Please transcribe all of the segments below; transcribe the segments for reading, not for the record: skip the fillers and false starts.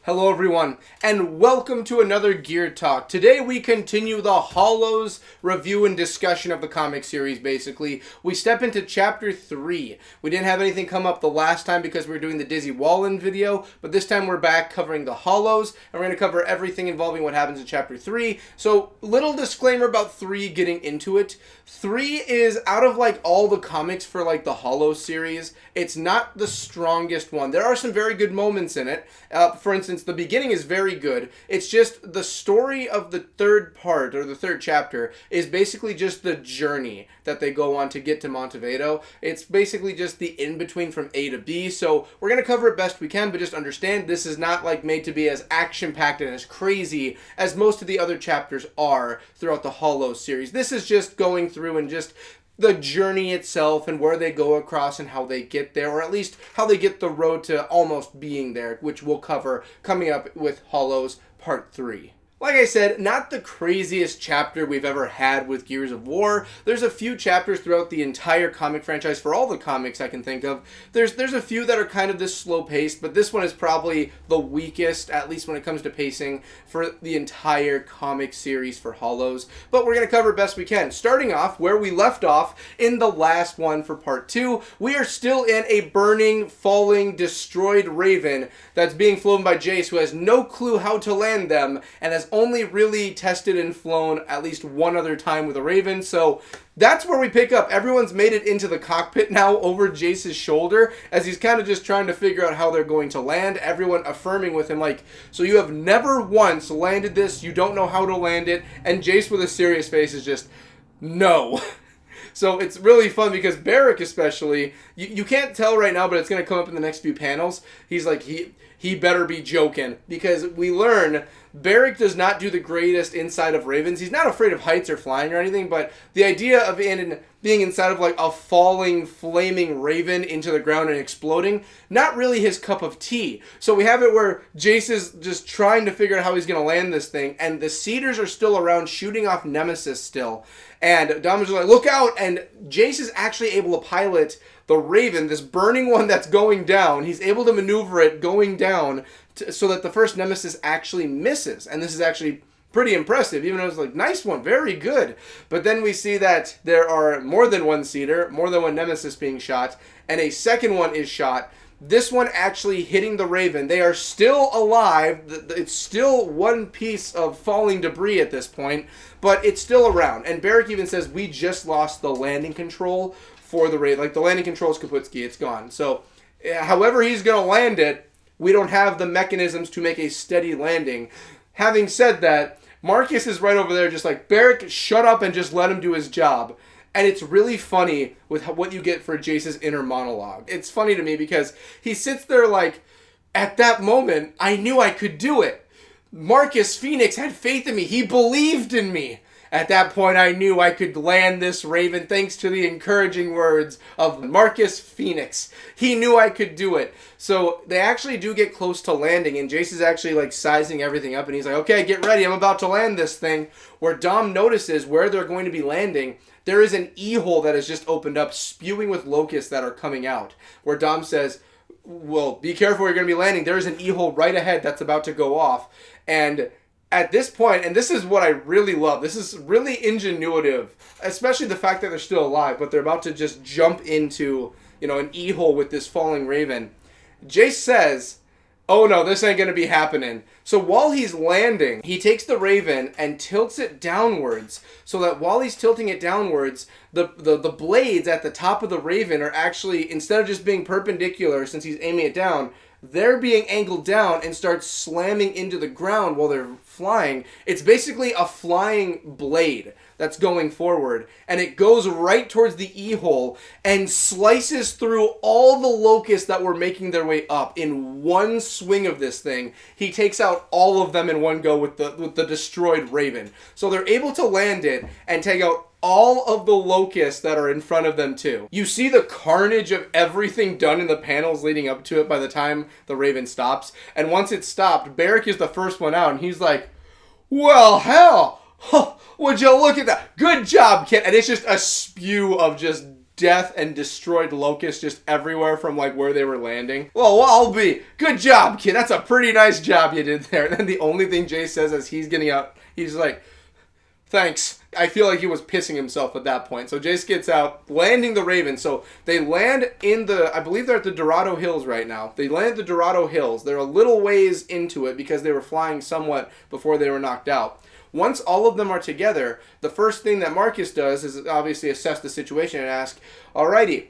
Hello everyone, and welcome to another Gear Talk. Today we continue the Hollows review and discussion of the comic series, basically. We step into Chapter 3. We didn't have anything come up the last time because we were doing the Dizzy Wallen video, but this time we're back covering the Hollows, and we're going to cover everything involving what happens in Chapter 3. So, little disclaimer about 3 getting into it. 3 is, out of all the comics for the Hollows series, it's not the strongest one. There are some very good moments in it. For instance, the beginning is very good. It's just the story of the third part, or the third chapter, is basically just the journey that they go on to get to Montevado. It's basically just the in-between from A to B, so we're going to cover it best we can, but just understand this is not made to be as action-packed and as crazy as most of the other chapters are throughout the Hollows series. This is just going through and just the journey itself and where they go across and how they get there, or at least how they get the road to almost being there, which we'll cover coming up with Hollows Part 3. Like I said, not the craziest chapter we've ever had with Gears of War. There's a few chapters throughout the entire comic franchise, for all the comics I can think of. There's a few that are kind of this slow-paced, but this one is probably the weakest, at least when it comes to pacing, for the entire comic series for Hollows. But we're going to cover it best we can. Starting off where we left off in the last one for Part 2, we are still in a burning, falling, destroyed Raven that's being flown by Jace, who has no clue how to land them, and has only really tested and flown at least one other time with a Raven. So that's where we pick up. Everyone's made it into the cockpit now over Jace's shoulder as he's kind of just trying to figure out how they're going to land. Everyone affirming with him so you have never once landed this, you don't know how to land it, and Jace with a serious face is just, no. So it's really fun because Barrick especially, you can't tell right now, but it's going to come up in the next few panels. He's he better be joking, because we learn Barrick does not do the greatest inside of Ravens. He's not afraid of heights or flying or anything, but the idea of being inside of a falling, flaming Raven into the ground and exploding, not really his cup of tea. So we have it where Jace is just trying to figure out how he's going to land this thing, and the Cedars are still around shooting off Nemesis still. And Dom is look out, and Jace is actually able to pilot the Raven, this burning one that's going down. He's able to maneuver it going down so that the first Nemesis actually misses. And this is actually pretty impressive, even though it's nice one, very good. But then we see that there are more than one Cedar, more than one Nemesis being shot, and a second one is shot. This one actually hitting the Raven. They are still alive. It's still one piece of falling debris at this point, but it's still around. And Barrick even says, we just lost the landing control for the Raven. The landing control is Kaputski. It's gone. So, however he's going to land it, we don't have the mechanisms to make a steady landing. Having said that, Marcus is right over there just Barrick, shut up and just let him do his job. And it's really funny with what you get for Jace's inner monologue. It's funny to me because he sits there at that moment, I knew I could do it. Marcus Phoenix had faith in me. He believed in me. At that point, I knew I could land this Raven thanks to the encouraging words of Marcus Phoenix. He knew I could do it. So they actually do get close to landing, and Jace is actually sizing everything up, and he's okay, get ready, I'm about to land this thing. Where Dom notices where they're going to be landing, there is an E-hole that has just opened up, spewing with locusts that are coming out. Where Dom says, well, be careful where you're going to be landing. There is an E-hole right ahead that's about to go off. And at this point, and this is what I really love, this is really ingenuitive, especially the fact that they're still alive, but they're about to just jump into, an E-hole with this falling Raven. Jace says, oh no, this ain't going to be happening. So while he's landing, he takes the Raven and tilts it downwards, so that while he's tilting it downwards, the blades at the top of the Raven are actually, instead of just being perpendicular since he's aiming it down, they're being angled down and start slamming into the ground while they're flying. It's basically a flying blade that's going forward, and it goes right towards the E-hole and slices through all the locusts that were making their way up in one swing of this thing. He takes out all of them in one go with the destroyed Raven. So they're able to land it and take out all of the locusts that are in front of them too. You see the carnage of everything done in the panels leading up to it by the time the Raven stops. And once it stopped, Barrick is the first one out, and he's well, hell, would you look at that? Good job, kid. And it's just a spew of just death and destroyed locusts just everywhere from like where they were landing. Well, I'll be. Good job, kid. That's a pretty nice job you did there. And then the only thing Jace says as he's getting out, he's like, thanks. I feel like he was pissing himself at that point. So Jace gets out, landing the Raven. So they land in the, I believe they're at the Dorado Hills right now. They land at the Dorado Hills. They're a little ways into it because they were flying somewhat before they were knocked out. Once all of them are together, the first thing that Marcus does is obviously assess the situation and ask, alrighty,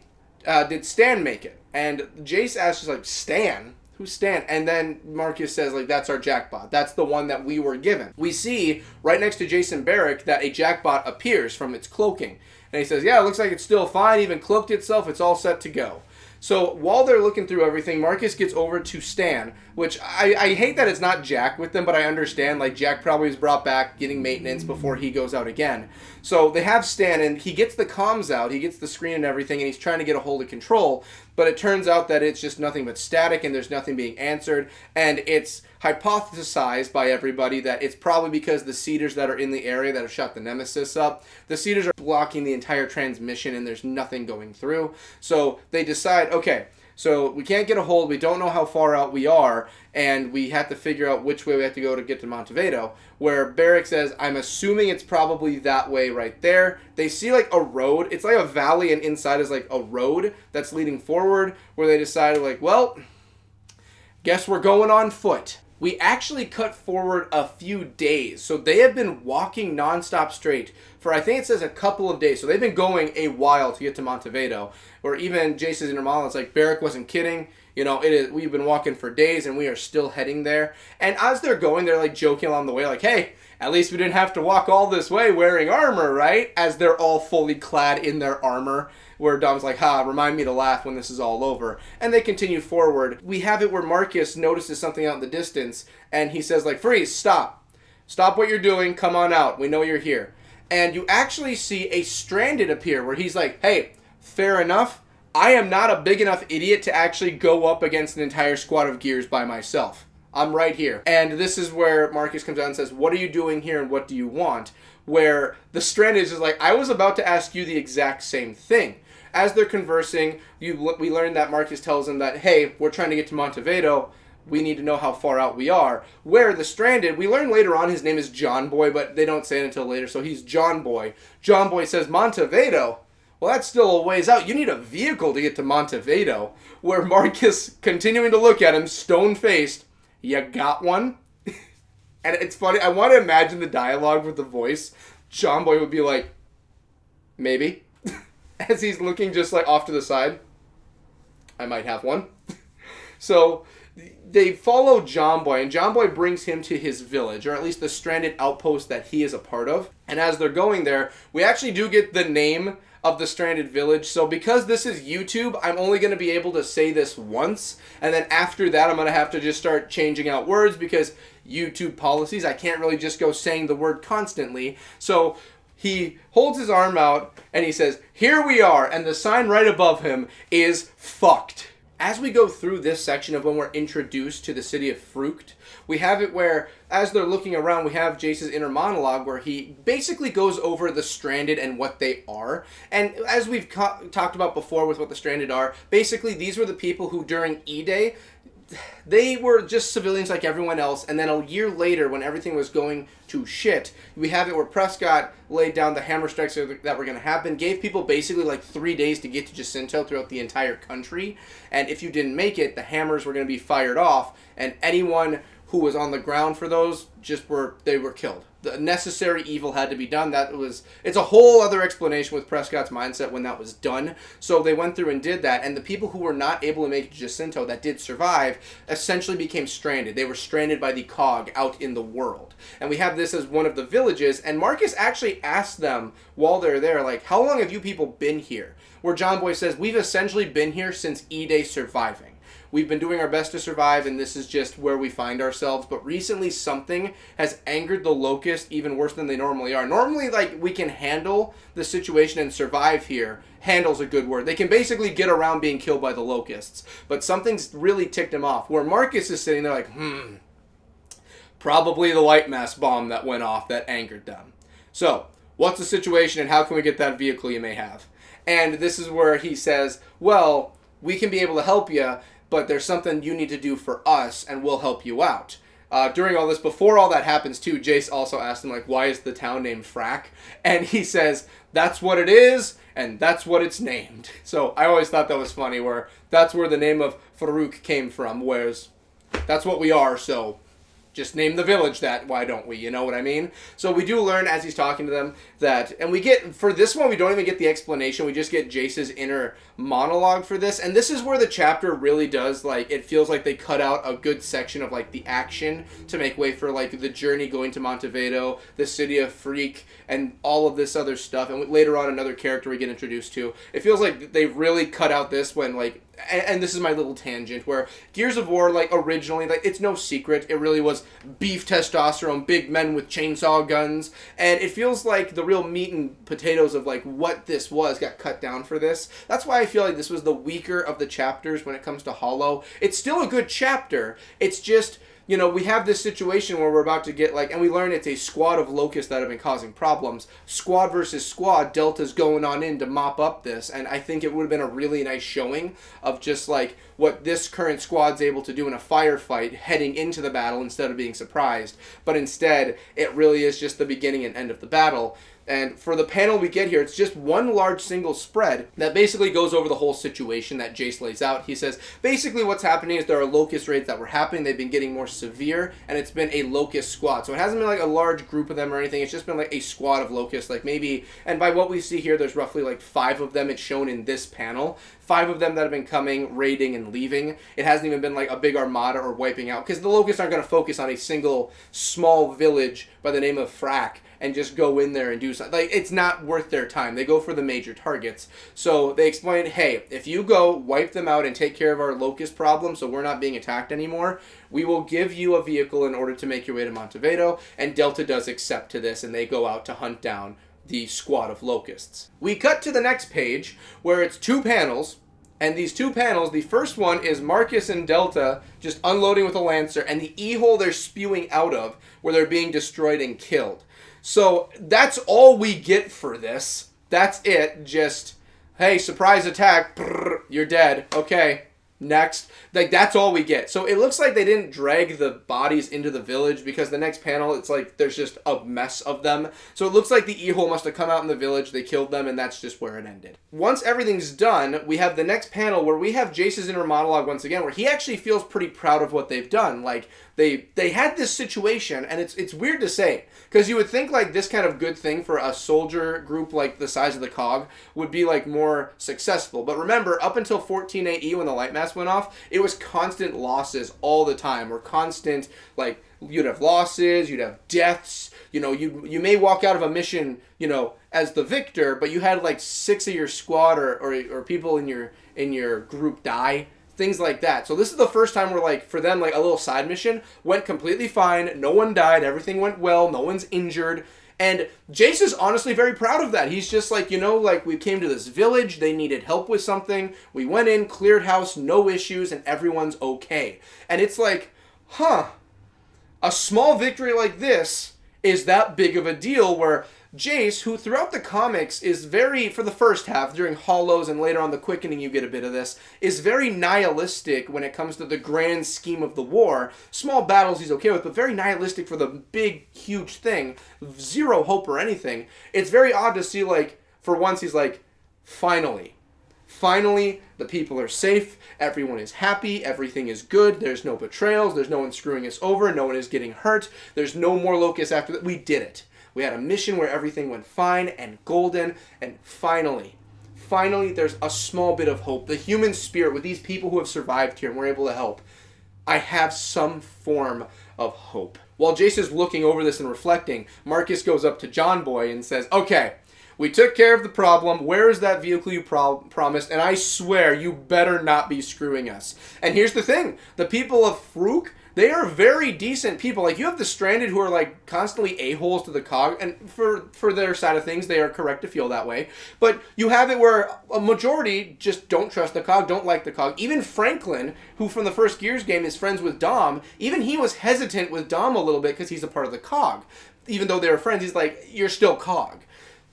did Stan make it? And Jace asks, like, Stan? Who's Stan? And then Marcus says, like, that's our jackbot. That's the one that we were given. We see right next to Jason Barrick that a jackbot appears from its cloaking. And he says, yeah, it looks like it's still fine. Even cloaked itself. It's all set to go. So while they're looking through everything, Marcus gets over to Stan, which I hate that it's not Jack with them, but I understand. Like, Jack probably was brought back getting maintenance before he goes out again. So they have Stan, and he gets the comms out. He gets the screen and everything, and he's trying to get a hold of control. But it turns out that it's just nothing but static, and there's nothing being answered. And it's hypothesized by everybody that it's probably because the Cedars that are in the area that have shot the Nemesis up, the Cedars are blocking the entire transmission, and there's nothing going through. So they decide, okay, so we can't get a hold, we don't know how far out we are, and we have to figure out which way we have to go to get to Montevado, where Barrick says, I'm assuming it's probably that way right there. They see like a road, it's like a valley, and inside is like a road that's leading forward, where they decided like, well, guess we're going on foot. We actually cut forward a few days. So they have been walking nonstop straight for, I think it says, a couple of days. So they've been going a while to get to Montevado. Or even Jace's inner monologue, it's like, Barrick wasn't kidding. You know, we've been walking for days and we are still heading there. And as they're going, they're like joking along the way, like, hey, at least we didn't have to walk all this way wearing armor, right? As they're all fully clad in their armor. Where Dom's like, remind me to laugh when this is all over. And they continue forward. We have it where Marcus notices something out in the distance, and he says, like, freeze, stop. Stop what you're doing, come on out, we know you're here. And you actually see a Stranded appear, where he's like, hey, fair enough, I am not a big enough idiot to actually go up against an entire squad of gears by myself. I'm right here. And this is where Marcus comes out and says, what are you doing here and what do you want? Where the Stranded is like, I was about to ask you the exact same thing. As they're conversing, we learn that Marcus tells him that, hey, we're trying to get to Montevado. We need to know how far out we are. Where the Stranded, we learn later on his name is John Boy, but they don't say it until later, so he's John Boy. John Boy says, Montevado? Well, that's still a ways out. You need a vehicle to get to Montevado. Where Marcus, continuing to look at him, stone-faced, you got one? And it's funny, I want to imagine the dialogue with the voice. John Boy would be like, maybe. As he's looking just like off to the side. I might have one. So they follow John Boy, and John Boy brings him to his village, or at least the Stranded outpost that he is a part of. And as they're going there, we actually do get the name of the Stranded village. So because this is YouTube, I'm only going to be able to say this once, and then after that I'm going to have to just start changing out words because YouTube policies, I can't really just go saying the word constantly. So he holds his arm out and he says, here we are, and the sign right above him is fucked. As we go through this section of when we're introduced to the city of Frucht, we have it where, as they're looking around, we have Jace's inner monologue where he basically goes over the Stranded and what they are. And as we've talked about before with what the Stranded are, basically these were the people who during E-Day, they were just civilians like everyone else, and then a year later, when everything was going to shit, we have it where Prescott laid down the hammer strikes that were going to happen, gave people basically like 3 days to get to Jacinto throughout the entire country, and if you didn't make it, the hammers were going to be fired off, and anyone who was on the ground for those they were killed. The necessary evil had to be done. It's a whole other explanation with Prescott's mindset when that was done. So they went through and did that, and the people who were not able to make it to Jacinto that did survive essentially became stranded. They were stranded by the cog out in the world. And we have this as one of the villages, and Marcus actually asked them while they're there, like, how long have you people been here? Where John Boy says, we've essentially been here since E-Day surviving. We've been doing our best to survive, and this is just where we find ourselves. But recently, something has angered the Locust even worse than they normally are. Normally, like, we can handle the situation and survive here. Handle's a good word. They can basically get around being killed by the Locusts. But something's really ticked them off. Where Marcus is sitting there like, probably the light mass bomb that went off that angered them. So, what's the situation, and how can we get that vehicle you may have? And this is where he says, well, we can be able to help you, but there's something you need to do for us, and we'll help you out. During all this, before all that happens too, Jace also asked him, like, why is the town named Frack? And he says, that's what it is, and that's what it's named. So I always thought that was funny, where that's where the name of Farouk came from, whereas that's what we are, so just name the village that, why don't we? You know what I mean? So we do learn as he's talking to them that, and we get, for this one, we don't even get the explanation, we just get Jace's inner monologue for this, and this is where the chapter really does, like, it feels like they cut out a good section of, like, the action to make way for, like, the journey going to Montevado, the city of Freak, and all of this other stuff, and later on another character we get introduced to. It feels like they really cut out this when, like, and this is my little tangent, where Gears of War, like, originally, like, it's no secret, it really was beef testosterone, big men with chainsaw guns, and it feels like the real meat and potatoes of, like, what this was got cut down for this. That's why I feel like this was the weaker of the chapters when it comes to Hollow. It's still a good chapter, it's just, you know, we have this situation where we're about to get, like, and we learn it's a squad of locusts that have been causing problems. Squad versus squad, Delta's going on in to mop up this, and I think it would have been a really nice showing of just, like, what this current squad's able to do in a firefight heading into the battle instead of being surprised. But instead, it really is just the beginning and end of the battle. And for the panel we get here, it's just one large single spread that basically goes over the whole situation that Jace lays out. He says, basically what's happening is there are locust raids that were happening. They've been getting more severe, and it's been a locust squad. So it hasn't been like a large group of them or anything. It's just been like a squad of locusts, like maybe, and by what we see here, there's roughly like 5 of them. It's shown in this panel. 5 of them that have been coming, raiding, and leaving. It hasn't even been like a big armada or wiping out, because the locusts aren't going to focus on a single small village by the name of Frack and just go in there and do something. Like, it's not worth their time. They go for the major targets. So they explain, hey, if you go wipe them out and take care of our locust problem so we're not being attacked anymore, we will give you a vehicle in order to make your way to Montevado. And Delta does accept to this, and they go out to hunt down the squad of locusts. We cut to the next page, where it's 2 panels. And these 2 panels, the first one is Marcus and Delta just unloading with a Lancer, and the E-hole they're spewing out of, where they're being destroyed and killed. So that's all we get for this. That's it. Just, hey, surprise attack. Brrr, you're dead. Okay, next. Like, that's all we get. So it looks like they didn't drag the bodies into the village, because the next panel, it's like there's just a mess of them. So it looks like the E-hole must have come out in the village, they killed them, and that's just where it ended. Once everything's done, we have the next panel where we have Jace's inner monologue once again, where he actually feels pretty proud of what they've done. Like, they had this situation, and it's weird to say, because you would think like this kind of good thing for a soldier group like the size of the Cog would be like more successful. But remember, up until 14 AE when the light mask went off, it was constant losses all the time, or constant, like, you'd have losses, you'd have deaths, you know, you may walk out of a mission, you know, as the victor, but you had like 6 of your squad or people in your group die. Things like that. So this is the first time where, like, for them, like, a little side mission went completely fine. No one died. Everything went well. No one's injured. And Jace is honestly very proud of that. He's just like, you know, like, we came to this village. They needed help with something. We went in, cleared house, no issues, and everyone's okay. And it's like, huh, a small victory like this is that big of a deal, where Jace, who throughout the comics is very, for the first half, during Hollows and later on the Quickening you get a bit of this, is very nihilistic when it comes to the grand scheme of the war. Small battles he's okay with, but very nihilistic for the big, huge thing. Zero hope or anything. It's very odd to see, like, for once he's like, finally, the people are safe, everyone is happy, everything is good, there's no betrayals, there's no one screwing us over, no one is getting hurt, there's no more locusts after that. We did it. We had a mission where everything went fine and golden, and finally, there's a small bit of hope. The human spirit with these people who have survived here and we're able to help. I have some form of hope. While Jace is looking over this and reflecting, Marcus goes up to John Boy and says, okay, we took care of the problem. Where is that vehicle you promised? And I swear you better not be screwing us. And here's the thing. The people of Fruk, they are very decent people. Like, you have the Stranded who are, like, constantly a-holes to the Cog, and for their side of things, they are correct to feel that way. But you have it where a majority just don't trust the Cog, don't like the Cog. Even Franklin, who from the first Gears game is friends with Dom, even he was hesitant with Dom a little bit because he's a part of the Cog. Even though they were friends, he's like, you're still Cog.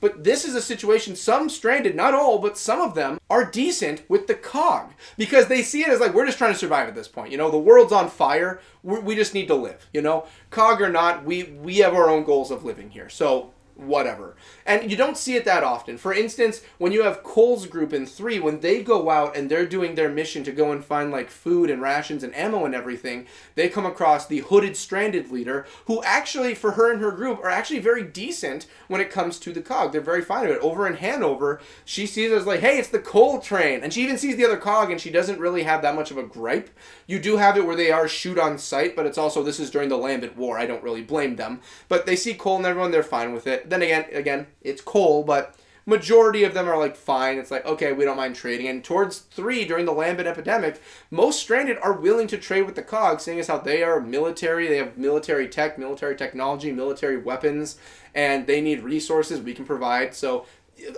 But this is a situation, some stranded, not all, but some of them are decent with the cog. Because they see it as like, we're just trying to survive at this point. You know, the world's on fire. We just need to live, you know? Cog or not, we have our own goals of living here. So whatever. And you don't see it that often. For instance, when you have Cole's group in 3, when they go out and they're doing their mission to go and find like food and rations and ammo and everything, they come across the hooded stranded leader, who actually, for her and her group, are actually very decent when it comes to the cog. They're very fine with it. Over in Hanover, she sees it as like, hey, it's the Cole train. And she even sees the other cog, and she doesn't really have that much of a gripe. You do have it where they are shoot on sight, but it's also, this is during the Lambent War. I don't really blame them. But they see Cole and everyone, they're fine with it. Then again, it's Cole, but majority of them are like fine. It's like, okay, we don't mind trading. And towards 3, during the Lambent epidemic, most stranded are willing to trade with the cog, seeing as how they are military, they have military tech, military technology, military weapons, and they need resources we can provide. So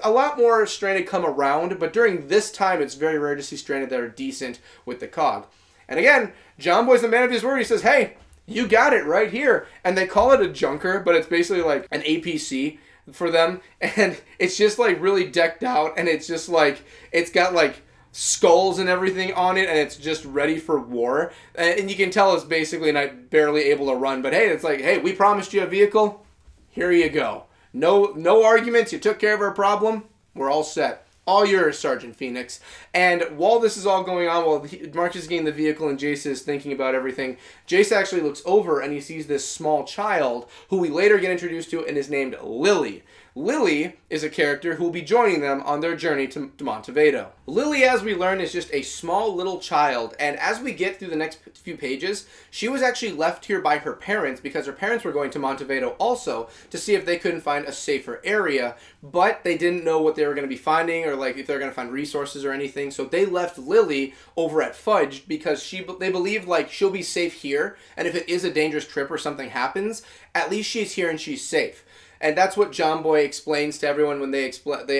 a lot more stranded come around, but during this time, it's very rare to see stranded that are decent with the cog. And again, John Boy's the man of his word. He says, hey, you got it right here. And they call it a junker, but it's basically like an APC for them. And it's just like really decked out. And it's just like, it's got like skulls and everything on it. And it's just ready for war. And you can tell it's basically not barely able to run. But hey, it's like, hey, we promised you a vehicle. Here you go. No arguments. You took care of our problem. We're all set. All yours, Sergeant Phoenix. And while this is all going on, while Marcus is getting the vehicle and Jace is thinking about everything, Jace actually looks over and he sees this small child who we later get introduced to and is named Lily. Lily is a character who will be joining them on their journey to Montevado. Lily, as we learn, is just a small little child, and as we get through the next few pages, she was actually left here by her parents because her parents were going to Montevado also to see if they couldn't find a safer area, but they didn't know what they were going to be finding or like if they were going to find resources or anything, so they left Lily over at Fudge because they believed like she'll be safe here, and if it is a dangerous trip or something happens, at least she's here and she's safe. And that's what John Boy explains to everyone when they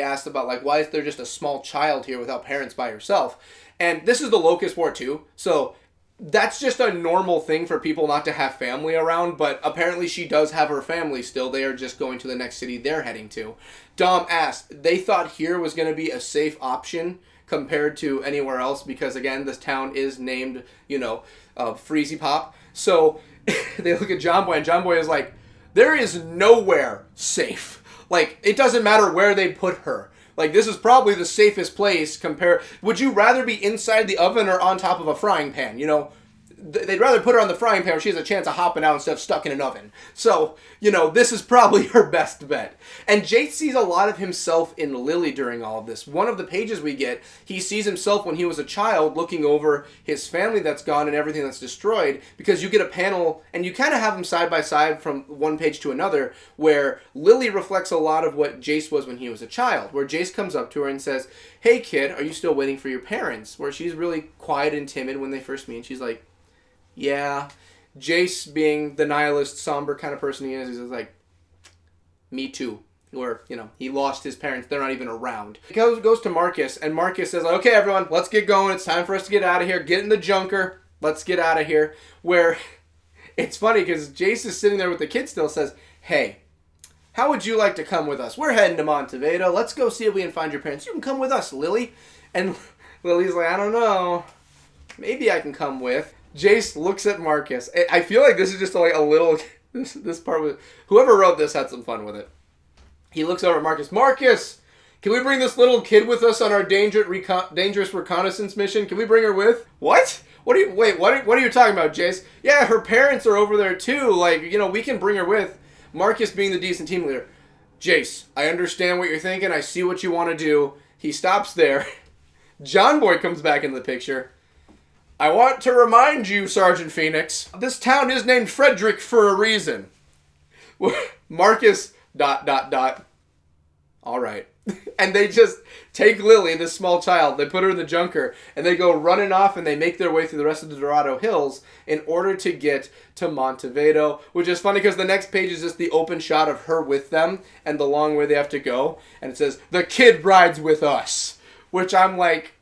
asked about, like, why is there just a small child here without parents by herself? And this is the Locust War too, so that's just a normal thing for people not to have family around, but apparently she does have her family still. They are just going to the next city they're heading to. Dom asked, they thought here was going to be a safe option compared to anywhere else because, again, this town is named, Freezy Pop. So they look at John Boy, and John Boy is like, there is nowhere safe. Like, it doesn't matter where they put her. Like, this is probably the safest place compared... Would you rather be inside the oven or on top of a frying pan? They'd rather put her on the frying pan where she has a chance of hopping out instead of stuck in an oven. So, this is probably her best bet. And Jace sees a lot of himself in Lily during all of this. One of the pages we get, he sees himself when he was a child looking over his family that's gone and everything that's destroyed, because you get a panel, and you kind of have them side by side from one page to another, where Lily reflects a lot of what Jace was when he was a child, where Jace comes up to her and says, hey kid, are you still waiting for your parents? Where she's really quiet and timid when they first meet, and she's like, yeah. Jace, being the nihilist, somber kind of person he is like, me too. Or, he lost his parents. They're not even around. He goes to Marcus, and Marcus says, okay, everyone, let's get going. It's time for us to get out of here. Get in the junker. Let's get out of here. Where it's funny because Jace is sitting there with the kid still, says, hey, how would you like to come with us? We're heading to Montevado. Let's go see if we can find your parents. You can come with us, Lily. And Lily's like, I don't know. Maybe I can come with. Jace looks at Marcus. I feel like this is just like a little... This part was... Whoever wrote this had some fun with it. He looks over at Marcus. Marcus! Can we bring this little kid with us on our dangerous reconnaissance mission? Can we bring her with? What? What are you talking about, Jace? Yeah, her parents are over there too. Like, we can bring her with. Marcus being the decent team leader. Jace, I understand what you're thinking. I see what you want to do. He stops there. John Boy comes back into the picture. I want to remind you, Sergeant Phoenix, this town is named Frederick for a reason. Marcus, ... All right. And they just take Lily, this small child, they put her in the junker, and they go running off, and they make their way through the rest of the Dorado Hills in order to get to Montevado, which is funny because the next page is just the open shot of her with them and the long way they have to go, and it says, the kid rides with us, which I'm like,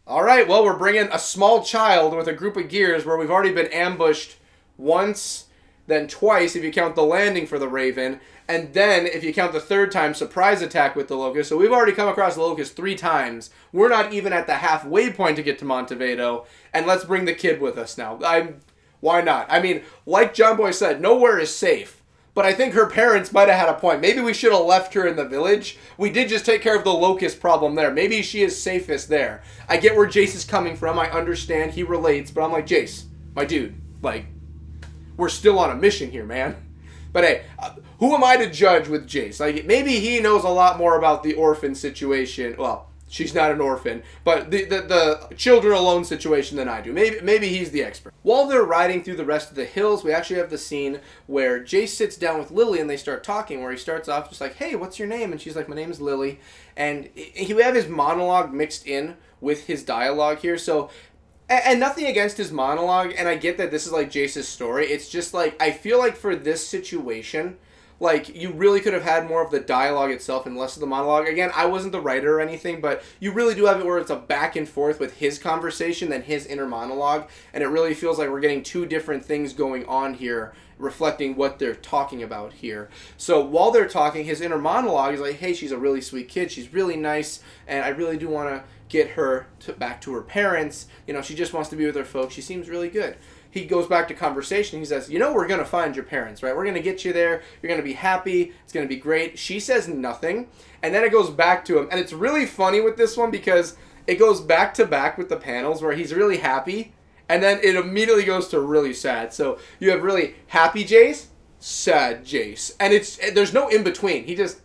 all right, well, we're bringing a small child with a group of gears where we've already been ambushed once, then twice if you count the landing for the Raven, and then if you count the third time, surprise attack with the Locust. So we've already come across the Locust 3 times. We're not even at the halfway point to get to Montevado, and let's bring the kid with us now. Why not? I mean, like John Boy said, nowhere is safe. But I think her parents might have had a point. Maybe we should have left her in the village. We did just take care of the Locust problem there. Maybe she is safest there. I get where Jace is coming from. I understand. He relates. But I'm like, Jace, my dude, like, we're still on a mission here, man. But hey, who am I to judge with Jace? Like, maybe he knows a lot more about the orphan situation. Well, she's not an orphan, but the children alone situation than I do. Maybe he's the expert. While they're riding through the rest of the hills, we actually have the scene where Jace sits down with Lily and they start talking, where he starts off just like, hey, what's your name? And she's like, my name's Lily. And we have his monologue mixed in with his dialogue here. So, and nothing against his monologue, and I get that this is like Jace's story. It's just like, I feel like for this situation, like, you really could have had more of the dialogue itself and less of the monologue. Again, I wasn't the writer or anything, but you really do have it where it's a back and forth with his conversation than his inner monologue, and it really feels like we're getting 2 different things going on here, reflecting what they're talking about here. So while they're talking, his inner monologue is like, hey, she's a really sweet kid, she's really nice, and I really do want to get her back to her parents. You know, she just wants to be with her folks. She seems really good. He goes back to conversation. He says, you know, we're going to find your parents, right? We're going to get you there. You're going to be happy. It's going to be great. She says nothing. And then it goes back to him. And it's really funny with this one because it goes back to back with the panels where he's really happy. And then it immediately goes to really sad. So you have really happy Jace, sad Jace. And there's no in between. He just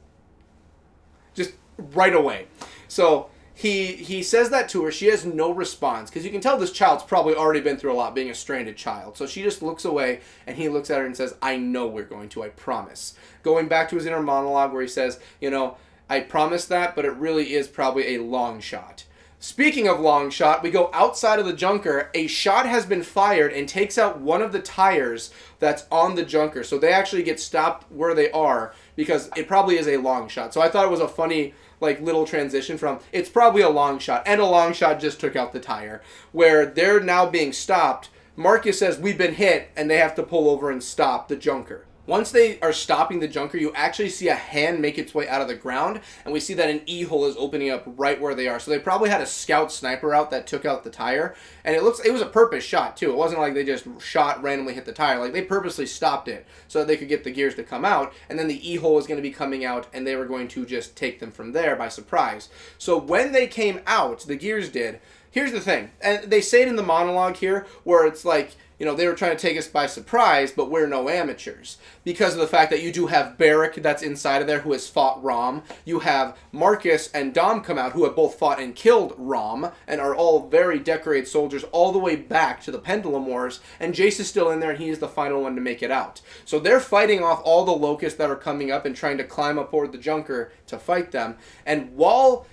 right away. So He says that to her. She has no response because you can tell this child's probably already been through a lot being a stranded child. So she just looks away and he looks at her and says, I know we're going to, I promise. Going back to his inner monologue where he says, you know, I promise that, but it really is probably a long shot. Speaking of long shot, we go outside of the junker. A shot has been fired and takes out one of the tires that's on the junker. So they actually get stopped where they are because it probably is a long shot. So I thought it was a funny little transition from it's probably a long shot, and a long shot just took out the tire, where they're now being stopped. Marcus says we've been hit, and they have to pull over and stop the junker. Once they are stopping the junker, you actually see a hand make its way out of the ground, and we see that an E-hole is opening up right where they are. So they probably had a scout sniper out that took out the tire, and it was a purpose shot too. It wasn't like they just shot, randomly hit the tire. Like, they purposely stopped it so that they could get the gears to come out, and then the E-hole was going to be coming out, and they were going to just take them from there by surprise. So when they came out, the gears did. Here's the thing, and they say it in the monologue here, where it's like, you know, they were trying to take us by surprise, but we're no amateurs. Because of the fact that you do have Barrick that's inside of there who has fought Rom. You have Marcus and Dom come out who have both fought and killed Rom and are all very decorated soldiers all the way back to the Pendulum Wars. And Jace is still in there and he is the final one to make it out. So they're fighting off all the locusts that are coming up and trying to climb up aboard the junker to fight them. And while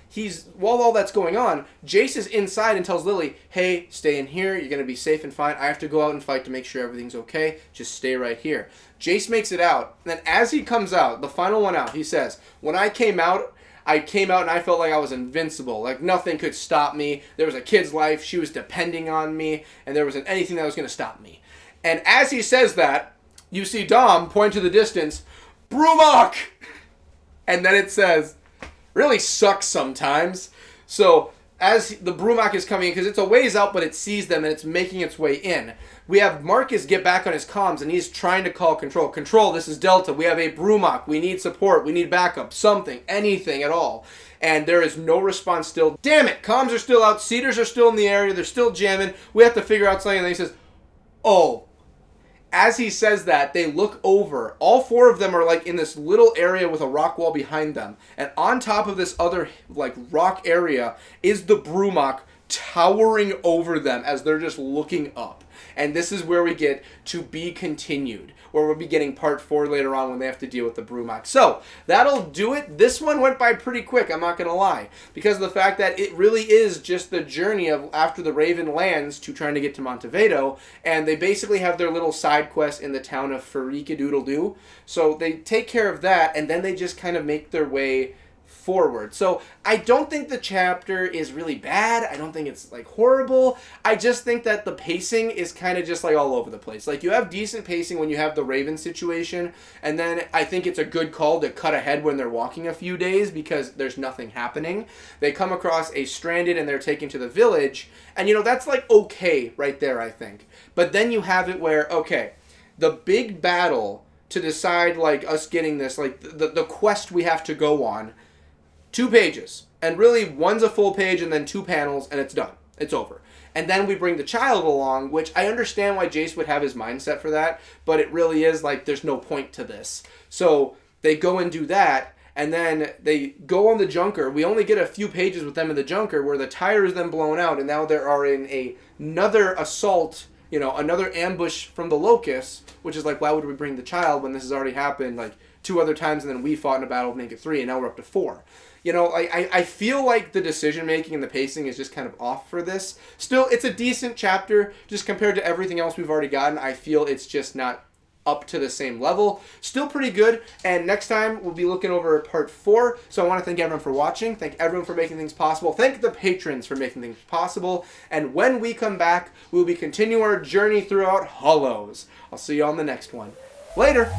all that's going on, Jace is inside and tells Lily, hey, stay in here, you're going to be safe and fine. I have to go out and fight to make sure everything's okay. Just stay right here. Jace makes it out. And then as he comes out, the final one out, he says, when I came out and I felt like I was invincible. Like, nothing could stop me. There was a kid's life. She was depending on me. And there wasn't anything that was going to stop me. And as he says that, you see Dom point to the distance, Brumok! And then it says, really sucks sometimes. So as the Brumok is coming in, because it's a ways out, but it sees them and it's making its way in. We have Marcus get back on his comms and he's trying to call Control. Control, this is Delta. We have a Brumok. We need support. We need backup. Something. Anything at all. And there is no response still. Damn it. Comms are still out. Cedars are still in the area. They're still jamming. We have to figure out something. And then he says, oh. As he says that, they look over. All 4 of them are like in this little area with a rock wall behind them. And on top of this other rock area is the Brumok towering over them as they're just looking up. And this is where we get to be continued, where we'll be getting part 4 later on when they have to deal with the Brumok. So, that'll do it. This one went by pretty quick, I'm not going to lie, because of the fact that it really is just the journey of after the Raven lands to trying to get to Montevado, and they basically have their little side quest in the town of Farikadoodle-Doo. So, they take care of that, and then they just kind of make their way forward. So I don't think the chapter is really bad. I don't think it's like horrible. I just think that the pacing is kind of just like all over the place. Like you have decent pacing when you have the Raven situation, and then I think it's a good call to cut ahead when they're walking a few days because there's nothing happening. They come across a stranded and they're taken to the village, and that's like okay right there, I think. But then you have it where, okay, the big battle to decide like us getting this, like the quest we have to go on, 2 pages. And really, one's a full page and then 2 panels, and it's done. It's over. And then we bring the child along, which I understand why Jace would have his mindset for that, but it really is like there's no point to this. So they go and do that, and then they go on the junker. We only get a few pages with them in the junker where the tire is then blown out, and now they are in another assault, another ambush from the locusts, which is like, why would we bring the child when this has already happened like 2 other times, and then we fought in a battle to make it 3, and now we're up to 4. I feel like the decision-making and the pacing is just kind of off for this. Still, it's a decent chapter. Just compared to everything else we've already gotten, I feel it's just not up to the same level. Still pretty good, and next time we'll be looking over part 4. So I want to thank everyone for watching. Thank everyone for making things possible. Thank the patrons for making things possible. And when we come back, we'll be continuing our journey throughout Hollows. I'll see you on the next one. Later!